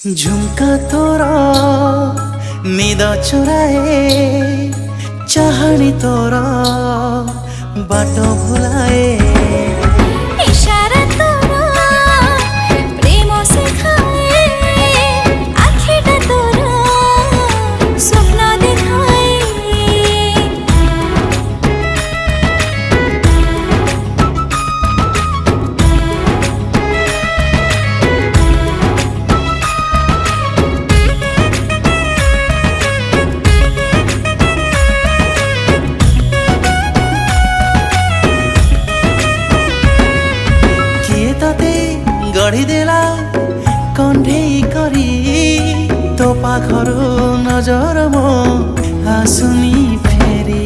झुमका तोरा निद चुराए चाहनी तोरा बाट भुलाए इशारा तोरा प्रेम सिखाए आँखेटा तोरा स्वप्न देखाए गढ़ीदेला कण्ढेई करी तो पाखर नजर मो आसुनी फेरी।